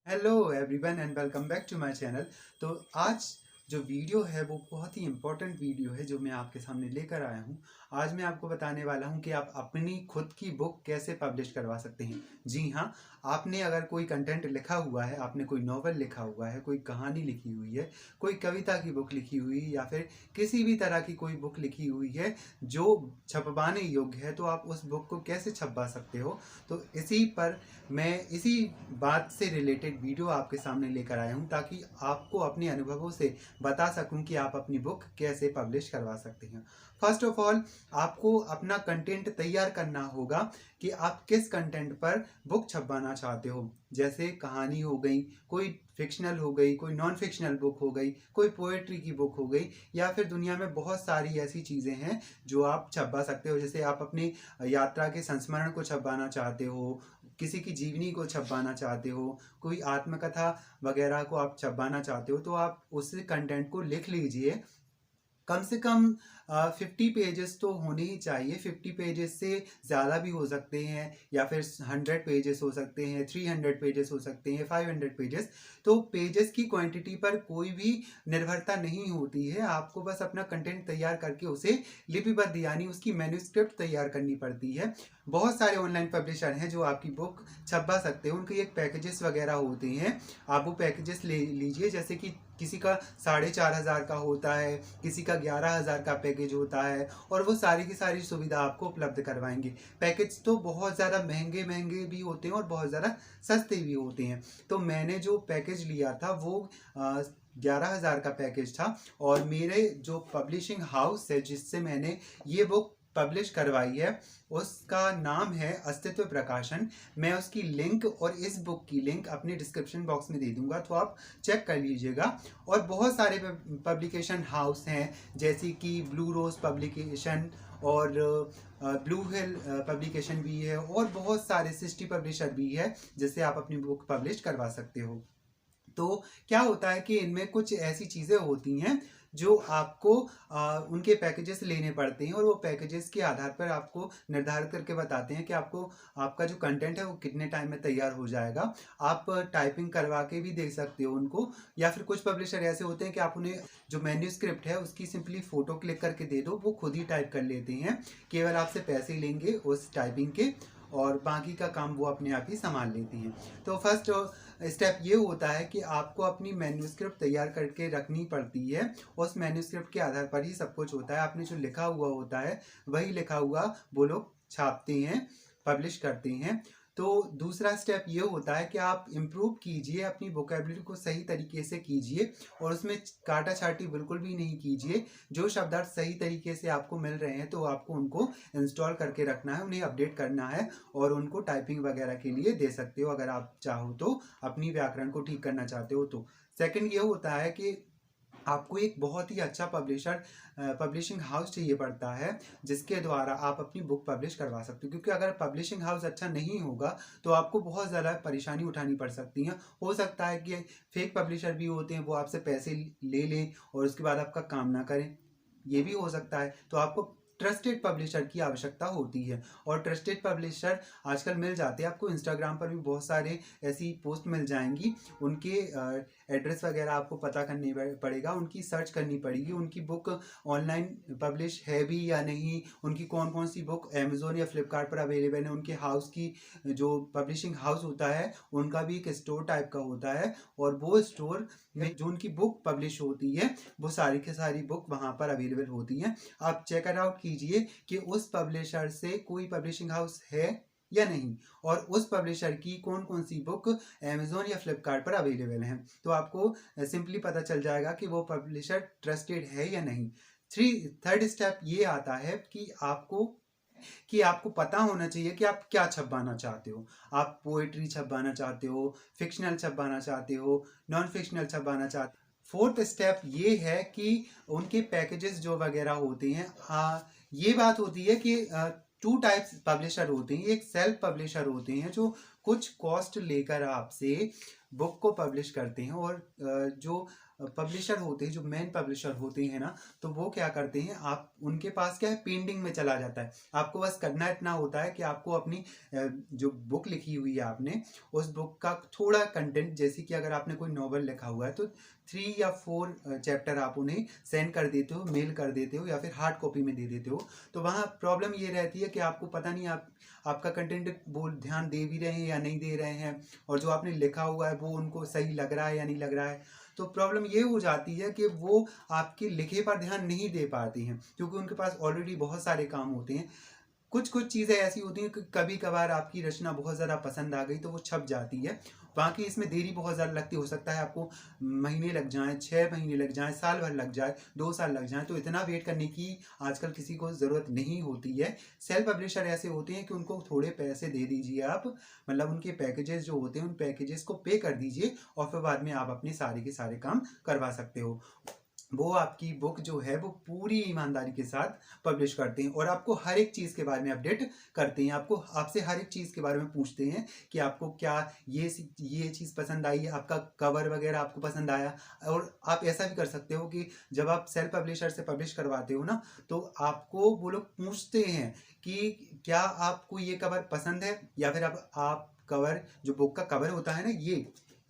Hello everyone and welcome back to my channel. तो आज जो वीडियो है वो बहुत ही इम्पोर्टेंट वीडियो है जो मैं आपके सामने लेकर आया हूँ। आज मैं आपको बताने वाला हूँ कि आप अपनी खुद की बुक कैसे पब्लिश करवा सकते हैं। जी हाँ, आपने अगर कोई कंटेंट लिखा हुआ है, आपने कोई नॉवल लिखा हुआ है, कोई कहानी लिखी हुई है, कोई कविता की बुक लिखी हुई है या फिर किसी भी तरह की कोई बुक लिखी हुई है जो छपवाने योग्य है, तो आप उस बुक को कैसे छपवा सकते हो। तो इसी पर मैं इसी बात से रिलेटेड वीडियो आपके सामने लेकर आया हूं ताकि आपको अपने अनुभवों से बता सकूं कि आप अपनी बुक कैसे पब्लिश करवा सकते हैं। फर्स्ट ऑफ ऑल, आपको अपना कंटेंट तैयार करना होगा कि आप किस कंटेंट पर बुक छपवाना चाहते हो। जैसे कहानी हो गई, कोई फिक्शनल हो गई, कोई नॉन फिक्शनल बुक हो गई, कोई पोएट्री की बुक हो गई, या फिर दुनिया में बहुत सारी ऐसी चीज़ें हैं जो आप छपवा सकते हो। जैसे आप अपनी यात्रा के संस्मरण को छपवाना चाहते हो, किसी की जीवनी को छपवाना चाहते हो, कोई आत्मकथा वगैरह को आप छपवाना चाहते हो, तो आप उस कंटेंट को लिख लीजिए। कम से कम 50 पेजेस तो होने ही चाहिए। 50 पेजेस से ज़्यादा भी हो सकते हैं या फिर 100 पेजेस हो सकते हैं, 300 पेजेस हो सकते हैं, 500 पेजेस। तो पेजेस की क्वांटिटी पर कोई भी निर्भरता नहीं होती है। आपको बस अपना कंटेंट तैयार करके उसे लिपिबद्ध यानी उसकी मैन्युस्क्रिप्ट तैयार करनी पड़ती है। बहुत सारे ऑनलाइन पब्लिशर हैं जो आपकी बुक छपवा सकते हैं। उनके एक पैकेजेस वगैरह होते हैं, आप वो पैकेजेस ले लीजिए। जैसे कि किसी का 4,500 का होता है, किसी का 11,000 का पैकेज होता है, और वो सारी की सारी सुविधा आपको उपलब्ध करवाएंगे। पैकेज तो बहुत ज़्यादा महंगे महंगे भी होते हैं और बहुत ज़्यादा सस्ते भी होते हैं। तो मैंने जो पैकेज लिया था वो 11,000 का पैकेज था, और मेरे जो पब्लिशिंग हाउस है जिससे मैंने ये बुक पब्लिश करवाई है उसका नाम है अस्तित्व प्रकाशन। मैं उसकी लिंक और इस बुक की लिंक अपने डिस्क्रिप्शन बॉक्स में दे दूंगा, तो आप चेक कर लीजिएगा। और बहुत सारे पब्लिकेशन हाउस हैं जैसे कि ब्लू रोज पब्लिकेशन और ब्लू हिल पब्लिकेशन भी है, और बहुत सारे सिस्टी पब्लिशर भी है जिससे आप अपनी बुक पब्लिश करवा सकते हो। तो क्या होता है कि इनमें कुछ ऐसी चीज़ें होती हैं जो आपको उनके पैकेजेस लेने पड़ते हैं, और वो पैकेजेस के आधार पर आपको निर्धारित करके बताते हैं कि आपको आपका जो कंटेंट है वो कितने टाइम में तैयार हो जाएगा। आप टाइपिंग करवा के भी दे सकते हो उनको, या फिर कुछ पब्लिशर ऐसे होते हैं कि आप उन्हें जो मैन्यूस्क्रिप्ट है उसकी सिंपली फ़ोटो क्लिक करके दे दो, वो खुद ही टाइप कर लेते हैं। केवल आपसे पैसे लेंगे उस टाइपिंग के, और बाकी का काम वो अपने आप ही संभाल लेती हैं। तो फर्स्ट स्टेप ये होता है कि आपको अपनी मैन्यूस्क्रिप्ट तैयार करके रखनी पड़ती है। उस मैन्यूस्क्रिप्ट के आधार पर ही सब कुछ होता है। आपने जो लिखा हुआ होता है वही लिखा हुआ वो लोग छापते हैं, पब्लिश करते हैं। तो दूसरा स्टेप ये होता है कि आप इम्प्रूव कीजिए, अपनी वोकेबलरी को सही तरीके से कीजिए, और उसमें काटा छाटी बिल्कुल भी नहीं कीजिए। जो शब्दार्थ सही तरीके से आपको मिल रहे हैं तो आपको उनको इंस्टॉल करके रखना है, उन्हें अपडेट करना है, और उनको टाइपिंग वगैरह के लिए दे सकते हो अगर आप चाहो तो, अपनी व्याकरण को ठीक करना चाहते हो तो। सेकंड ये होता है कि आपको एक बहुत ही अच्छा पब्लिशिंग हाउस चाहिए पड़ता है जिसके द्वारा आप अपनी बुक पब्लिश करवा सकते हो। क्योंकि अगर पब्लिशिंग हाउस अच्छा नहीं होगा तो आपको बहुत ज़्यादा परेशानी उठानी पड़ सकती है। हो सकता है कि फेक पब्लिशर भी होते हैं, वो आपसे पैसे ले लें और उसके बाद आपका काम ना करें, ये भी हो सकता है। तो आपको ट्रस्टेड पब्लिशर की आवश्यकता होती है, और ट्रस्टेड पब्लिशर आजकल मिल जाते हैं। आपको इंस्टाग्राम पर भी बहुत सारे ऐसी पोस्ट मिल जाएंगी, उनके एड्रेस वगैरह आपको पता करनी पड़ेगा, उनकी सर्च करनी पड़ेगी, उनकी बुक ऑनलाइन पब्लिश है भी या नहीं, उनकी कौन कौन सी बुक अमेजोन या फ्लिपकार्ट पर अवेलेबल है, उनके हाउस की जो पब्लिशिंग हाउस होता है उनका भी एक स्टोर टाइप का होता है, और वो स्टोर में जो उनकी बुक पब्लिश होती है वो सारी की सारी बुक वहाँ पर अवेलेबल होती हैं। आप चेक आउट कीजिए कि उस पब्लिशर से कोई पब्लिशिंग हाउस है या नहीं, और उस पब्लिशर की कौन कौन सी बुक अमेजोन या फ्लिपकार्ट पर अवेलेबल हैं। तो आपको सिंपली पता चल जाएगा कि वो पब्लिशर ट्रस्टेड है या नहीं। थर्ड स्टेप ये आता है कि आपको पता होना चाहिए कि आप क्या छपवाना चाहते हो। आप पोएट्री छपवाना चाहते हो, फिक्शनल छपवाना चाहते हो, नॉन फिक्शनल छपवाना चाहते हो। फोर्थ स्टेप ये है कि उनके पैकेजेस जो वगैरह होते हैं, ये बात होती है कि टू टाइप्स पब्लिशर होते हैं। एक सेल्फ पब्लिशर होते हैं जो कुछ कॉस्ट लेकर आपसे बुक को पब्लिश करते हैं, और जो पब्लिशर होते हैं, जो मेन पब्लिशर होते हैं ना, तो वो क्या करते हैं, आप उनके पास क्या है, पेंडिंग में चला जाता है। आपको बस करना इतना होता है कि आपको अपनी जो बुक लिखी हुई है आपने, उस बुक का थोड़ा कंटेंट, जैसे कि अगर आपने कोई नॉवल लिखा हुआ है तो 3 या 4 चैप्टर आप उन्हें सेंड कर देते हो, मेल कर देते हो या फिर हार्ड कॉपी में दे देते हो। तो वहाँ प्रॉब्लम ये रहती है कि आपको पता नहीं आपका कंटेंट वो ध्यान दे भी रहे हैं या नहीं दे रहे हैं, और जो आपने लिखा हुआ है वो उनको सही लग रहा है या नहीं लग रहा है। तो प्रॉब्लम ये हो जाती है कि वो आपके लिखे पर ध्यान नहीं दे पाती हैं, क्योंकि उनके पास ऑलरेडी बहुत सारे काम होते हैं। कुछ कुछ चीज़ें ऐसी होती हैं कि कभी कभार आपकी रचना बहुत ज़्यादा पसंद आ गई तो वो छप जाती है। बाकी इसमें देरी बहुत ज़्यादा लगती, हो सकता है आपको महीने लग जाएं, 6 महीने लग जाएं, साल भर लग जाए, 2 साल लग जाएं, तो इतना वेट करने की आजकल किसी को ज़रूरत नहीं होती है। सेल्फ पब्लिशर ऐसे होते हैं कि उनको थोड़े पैसे दे दीजिए आप, मतलब उनके पैकेजेस जो होते हैं उन पैकेजेस को पे कर दीजिए, और फिर बाद में आप अपने सारे के सारे काम करवा सकते हो। वो आपकी बुक जो है वो पूरी ईमानदारी के साथ पब्लिश करते हैं, और आपको हर एक चीज़ के बारे में अपडेट करते हैं। आपसे हर एक चीज़ के बारे में पूछते हैं कि आपको क्या ये चीज़ पसंद आई है, आपका कवर वगैरह आपको पसंद आया। और आप ऐसा भी कर सकते हो कि जब आप सेल्फ पब्लिशर से पब्लिश करवाते हो ना, तो आपको वो लोग पूछते हैं कि क्या आपको ये कवर पसंद है, या फिर आप कवर, जो बुक का कवर होता है ना,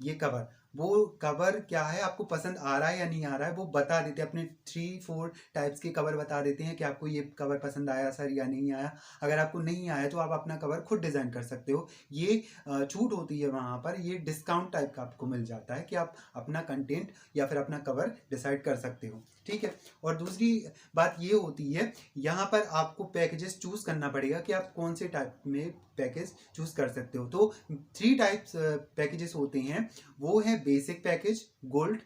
ये कवर, वो कवर क्या है, आपको पसंद आ रहा है या नहीं आ रहा है, वो बता देते हैं। अपने 3-4 टाइप्स के कवर बता देते हैं कि आपको ये कवर पसंद आया सर या नहीं आया। अगर आपको नहीं आया तो आप अपना कवर खुद डिज़ाइन कर सकते हो। ये छूट होती है वहाँ पर, ये डिस्काउंट टाइप का आपको मिल जाता है कि आप अपना कंटेंट या फिर अपना कवर डिसाइड कर सकते हो, ठीक है। और दूसरी बात ये होती है, यहाँ पर आपको पैकेजेस चूज़ करना पड़ेगा कि आप कौन से टाइप में पैकेज चूज़ कर सकते हो। तो 3 टाइप्स पैकेजेस होते हैं, वो है बेसिक पैकेज, गोल्ड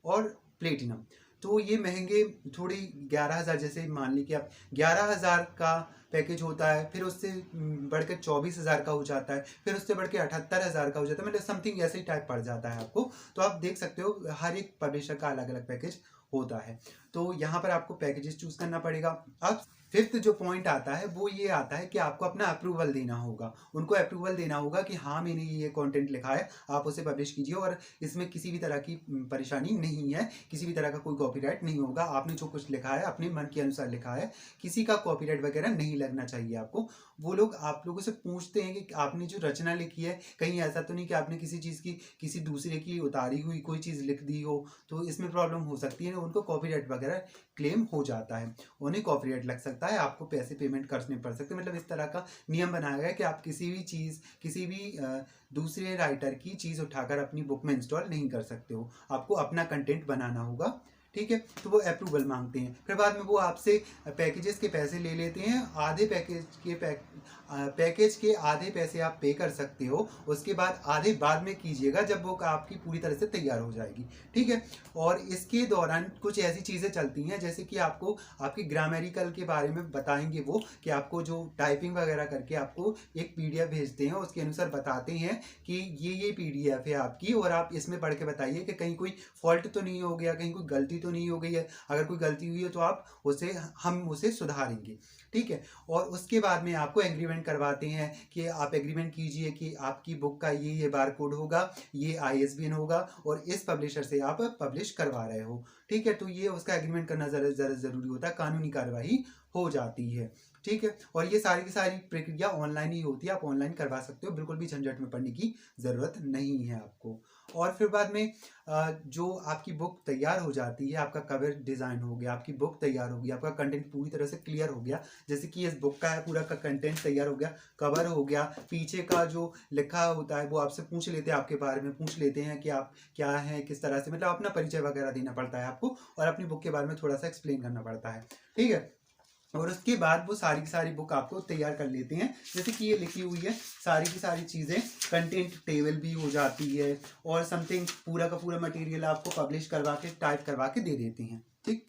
और प्लेटिनम। तो ये महंगे थोड़ी 11,000, जैसे मान ली कि आप 11,000 का पैकेज होता है, फिर उससे बढ़कर 24,000 का हो जाता है, फिर उससे बढ़ के 78,000 का हो जाता है, मतलब समथिंग ऐसे ही टाइप पड़ जाता है आपको। तो आप देख सकते हो हर एक पब्लिशर का अलग अलग पैकेज होता है। तो यहाँ पर आपको पैकेजेस चूज करना पड़ेगा। अब फिफ्थ जो पॉइंट आता है वो ये आता है कि आपको अपना अप्रूवल देना होगा, उनको अप्रूवल देना होगा कि हाँ मैंने ये कंटेंट लिखा है, आप उसे पब्लिश कीजिए, और इसमें किसी भी तरह की परेशानी नहीं है, किसी भी तरह का कोई कॉपीराइट नहीं होगा। आपने जो कुछ लिखा है अपने मन के अनुसार लिखा है, किसी का कॉपीराइट वगैरह नहीं लगना चाहिए आपको। वो लोग आप लोगों से पूछते हैं कि आपने जो रचना लिखी है, कहीं ऐसा तो नहीं कि आपने किसी चीज़ की, किसी दूसरे की उतारी हुई कोई चीज़ लिख दी हो, तो इसमें प्रॉब्लम हो सकती है। उनको कॉपीराइट वगैरह क्लेम हो जाता है, उन्हें कॉपीराइट लग सकता है, आपको पैसे पेमेंट करने पड़ सकते हैं। मतलब इस तरह का नियम बनाया गया है कि आप किसी भी चीज़, किसी भी दूसरे राइटर की चीज़ उठाकर अपनी बुक में इंस्टॉल नहीं कर सकते हो, आपको अपना कंटेंट बनाना होगा, ठीक है। तो वो अप्रूवल मांगते हैं, फिर बाद में वो आपसे पैकेजेस के पैसे ले लेते हैं। आधे पैकेज के आधे पैसे आप पे कर सकते हो, उसके बाद आधे बाद में कीजिएगा जब वो आपकी पूरी तरह से तैयार हो जाएगी, ठीक है। और इसके दौरान कुछ ऐसी चीज़ें चलती हैं, जैसे कि आपको आपकी ग्रामेरिकल के बारे में बताएंगे वो, कि आपको जो टाइपिंग वगैरह करके आपको एक PDF भेजते हैं, उसके अनुसार बताते हैं कि ये PDF है आपकी, और आप इसमें पढ़ के बताइए कि कहीं कोई फॉल्ट तो नहीं हो गया, कहीं कोई गलती तो नहीं हो गई है। अगर कोई गलती हुई है तो हम उसे सुधारेंगे, ठीक है। और उसके बाद में आपको एग्रीमेंट करवाते हैं कि आप एग्रीमेंट कीजिए कि आपकी बुक का ये बार कोड होगा, ये ISBN होगा, और इस पब्लिशर से आप पब्लिश करवा रहे हो, ठीक है। तो ये उसका एग्रीमेंट करना ज़रा ज़रूरी होता है, कानूनी कार्रवाई हो जाती है, ठीक है। और ये सारी की सारी प्रक्रिया ऑनलाइन ही होती है, आप ऑनलाइन करवा सकते हो, बिल्कुल भी झंझट में पड़ने की ज़रूरत नहीं है आपको। और फिर बाद में जो आपकी बुक तैयार हो जाती है, आपका कवर डिज़ाइन हो गया, आपकी बुक तैयार हो गई, आपका कंटेंट पूरी तरह से क्लियर हो गया, जैसे कि इस बुक का है पूरा का कंटेंट तैयार हो गया, कवर हो गया, पीछे का जो लिखा होता है वो आपसे पूछ लेते हैं, आपके बारे में पूछ लेते हैं कि आप क्या हैं, किस तरह से, मतलब अपना परिचय वगैरह देना पड़ता है आपको, और अपनी बुक के बारे में थोड़ा सा एक्सप्लेन करना पड़ता है, ठीक है। और उसके बाद वो सारी की सारी बुक आपको तैयार कर लेते हैं, जैसे कि ये लिखी हुई है सारी की सारी चीज़ें, कंटेंट टेबल भी हो जाती है, और समथिंग पूरा का पूरा मटेरियल आपको पब्लिश करवा के, टाइप करवा के दे देते हैं, ठीक।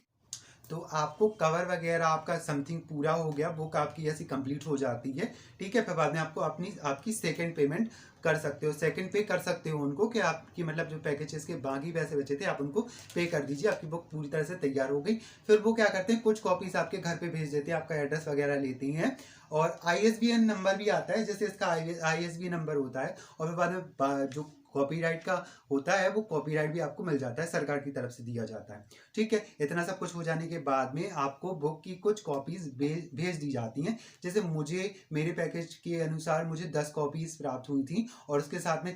तो आपको कवर वगैरह आपका समथिंग पूरा हो गया, बुक आपकी ऐसी कंप्लीट हो जाती है, ठीक है। फिर बाद में आपकी सेकंड पेमेंट कर सकते हो, सेकंड पे कर सकते हो उनको, कि आपकी मतलब जो पैकेजेस के बाकी पैसे बचे थे आप उनको पे कर दीजिए, आपकी बुक पूरी तरह से तैयार हो गई। फिर वो क्या करते हैं, कुछ कॉपीज आपके घर पे भेज देते हैं, आपका एड्रेस वगैरह लेती हैं, और ISBN नंबर भी आता है, जैसे इसका ISBN नंबर होता है, और फिर बाद में जो कॉपीराइट का होता है, वो कॉपीराइट भी आपको मिल जाता है, सरकार की तरफ से दिया जाता है। ठीक है, इतना सब कुछ हो जाने के बाद में आपको बुक की कुछ कॉपीज भेज दी जाती हैं। जैसे मुझे मेरे पैकेज के अनुसार मुझे 10 कॉपीज प्राप्त हुई थी और उसके साथ में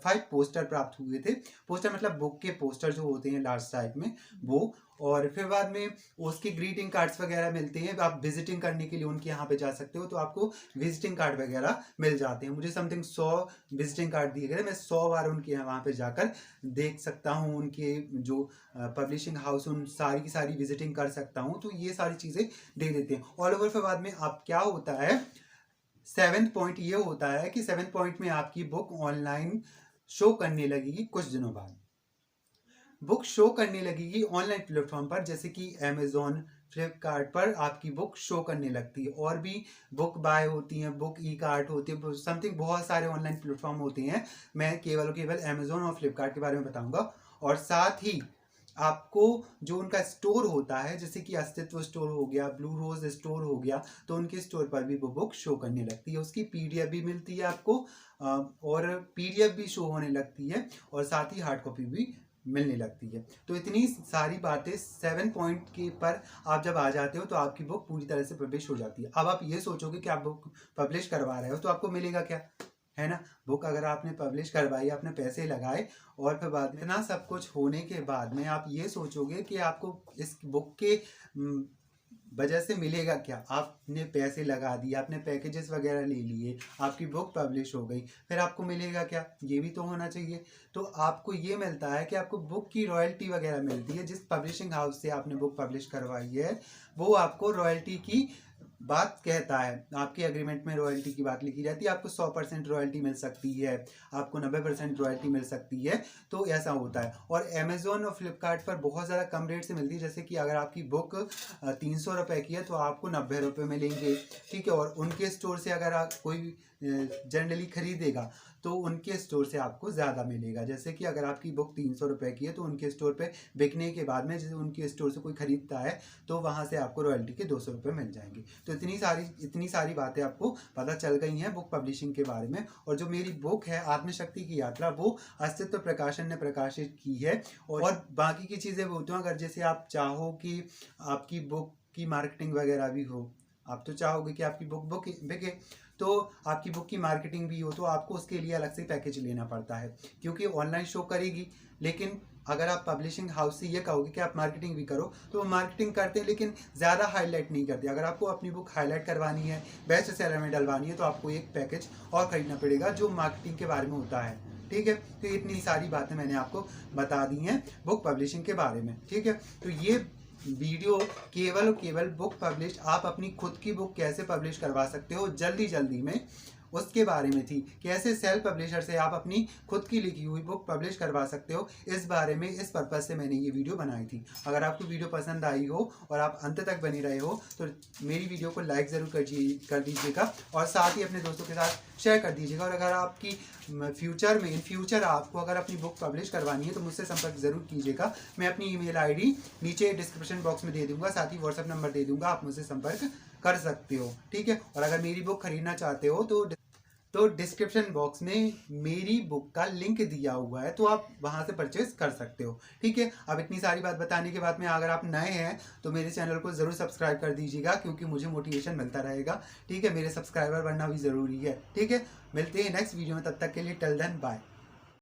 5 पोस्टर प्राप्त हुए थे। पोस्टर मतलब बुक के पोस्टर जो होते हैं लास्ट टाइप में वो, और फिर बाद में उसके ग्रीटिंग कार्ड्स वगैरह मिलते हैं। आप विजिटिंग करने के लिए उनके यहाँ पे जा सकते हो तो आपको विजिटिंग कार्ड वगैरह मिल जाते हैं। मुझे समथिंग 100 विजिटिंग कार्ड दिए गए, मैं 100 बार उनके वहाँ पे जाकर देख सकता हूँ, उनके जो पब्लिशिंग हाउस उन सारी की सारी विजिटिंग कर सकता हूँ। तो ये सारी चीज़ें दे देते हैं ऑल ओवर। फिर बाद में आप क्या होता है, 7th पॉइंट ये होता है कि 7th पॉइंट में आपकी बुक ऑनलाइन शो करने लगेगी कुछ दिनों बाद। बुक शो करने लगेगी ऑनलाइन प्लेटफॉर्म पर, जैसे कि अमेजोन, फ्लिपकार्ट पर आपकी बुक शो करने लगती है। और भी बुक बाय होती हैं, बुक ई कार्ट होती है, समथिंग बहुत सारे ऑनलाइन प्लेटफॉर्म होते हैं। मैं केवल अमेजोन और फ्लिपकार्ट के बारे में बताऊंगा। और साथ ही आपको जो उनका स्टोर होता है, जैसे कि अस्तित्व स्टोर हो गया, ब्लू रोज स्टोर हो गया, तो उनके स्टोर पर भी वो बुक शो करने लगती है। उसकी पीडीएफ भी मिलती है आपको, और पीडीएफ भी शो होने लगती है, और साथ ही हार्ड कॉपी भी मिलने लगती है। तो इतनी सारी बातें 7 पॉइंट के पर आप जब आ जाते हो तो आपकी बुक पूरी तरह से पब्लिश हो जाती है। अब आप ये सोचोगे कि आप बुक पब्लिश करवा रहे हो तो आपको मिलेगा क्या, है ना। बुक अगर आपने पब्लिश करवाई, आपने पैसे लगाए, और फिर बाद में इतना सब कुछ होने के बाद में आप ये सोचोगे कि आपको इस बुक के वजह से मिलेगा क्या। आपने पैसे लगा दिए, आपने पैकेजेस वगैरह ले लिए, आपकी बुक पब्लिश हो गई, फिर आपको मिलेगा क्या, ये भी तो होना चाहिए। तो आपको ये मिलता है कि आपको बुक की रॉयल्टी वगैरह मिलती है। जिस पब्लिशिंग हाउस से आपने बुक पब्लिश करवाई है वो आपको रॉयल्टी की बात कहता है, आपके एग्रीमेंट में रॉयल्टी की बात लिखी रहती है। आपको 100% रॉयल्टी मिल सकती है, आपको 90% रॉयल्टी मिल सकती है। तो ऐसा होता है। और अमेजोन और फ्लिपकार्ट पर बहुत ज़्यादा कम रेट से मिलती है। जैसे कि अगर आपकी बुक 300 रुपये की है तो आपको 90 रुपये मिलेंगे। ठीक है, और उनके स्टोर से अगर आप कोई जनरली खरीदेगा तो उनके स्टोर से आपको ज़्यादा मिलेगा। जैसे कि अगर आपकी बुक 300 रुपये की है तो उनके स्टोर पे बिकने के बाद में, जैसे उनके स्टोर से कोई खरीदता है तो वहाँ से आपको रॉयल्टी के 200 रुपये मिल जाएंगे। तो इतनी सारी बातें आपको पता चल गई हैं बुक पब्लिशिंग के बारे में। और जो मेरी बुक है आत्मशक्ति की यात्रा, वो अस्तित्व प्रकाशन ने प्रकाशित की है। और बाकी की चीज़ें वो तो, अगर जैसे आप चाहो कि आपकी बुक की मार्केटिंग वगैरह भी हो, आप तो चाहोगे कि आपकी बुक बिके, तो आपकी बुक की मार्केटिंग भी हो, तो आपको उसके लिए अलग से पैकेज लेना पड़ता है, क्योंकि ऑनलाइन शो करेगी। लेकिन अगर आप पब्लिशिंग हाउस से ये कहोगे कि आप मार्केटिंग भी करो, तो वो मार्केटिंग करते हैं लेकिन ज़्यादा हाईलाइट नहीं करते। अगर आपको अपनी बुक हाईलाइट करवानी है, बेस्ट सेलर में डलवानी है, तो आपको एक पैकेज और खरीदना पड़ेगा जो मार्केटिंग के बारे में होता है। ठीक है, तो इतनी सारी बातें मैंने आपको बता दी हैं बुक पब्लिशिंग के बारे में। ठीक है, तो ये वीडियो केवल बुक पब्लिश, आप अपनी खुद की बुक कैसे पब्लिश करवा सकते हो जल्दी में, उसके बारे में थी। कैसे सेल्फ पब्लिशर से आप अपनी खुद की लिखी हुई बुक पब्लिश करवा सकते हो, इस बारे में, इस पर्पज़ से मैंने ये वीडियो बनाई थी। अगर आपको वीडियो पसंद आई हो और आप अंत तक बने रहे हो तो मेरी वीडियो को लाइक ज़रूर कर दीजिएगा, और साथ ही अपने दोस्तों के साथ शेयर कर दीजिएगा। और अगर आपकी इन फ्यूचर आपको अगर अपनी बुक पब्लिश करवानी है तो मुझसे संपर्क ज़रूर कीजिएगा। मैं अपनी ईमेल आईडी नीचे डिस्क्रिप्शन बॉक्स में दे दूंगा, साथ ही व्हाट्सएप नंबर दे दूंगा, आप मुझसे संपर्क कर सकते हो। ठीक है, और अगर मेरी बुक खरीदना चाहते हो तो डिस्क्रिप्शन बॉक्स में मेरी बुक का लिंक दिया हुआ है, तो आप वहां से परचेज कर सकते हो। ठीक है, अब इतनी सारी बात बताने के बाद में अगर आप नए हैं तो मेरे चैनल को ज़रूर सब्सक्राइब कर दीजिएगा, क्योंकि मुझे मोटिवेशन मिलता रहेगा। ठीक है, मेरे सब्सक्राइबर बनना भी ज़रूरी है। ठीक है, मिलते हैं नेक्स्ट वीडियो में, तब तक के लिए टिल देन बाय।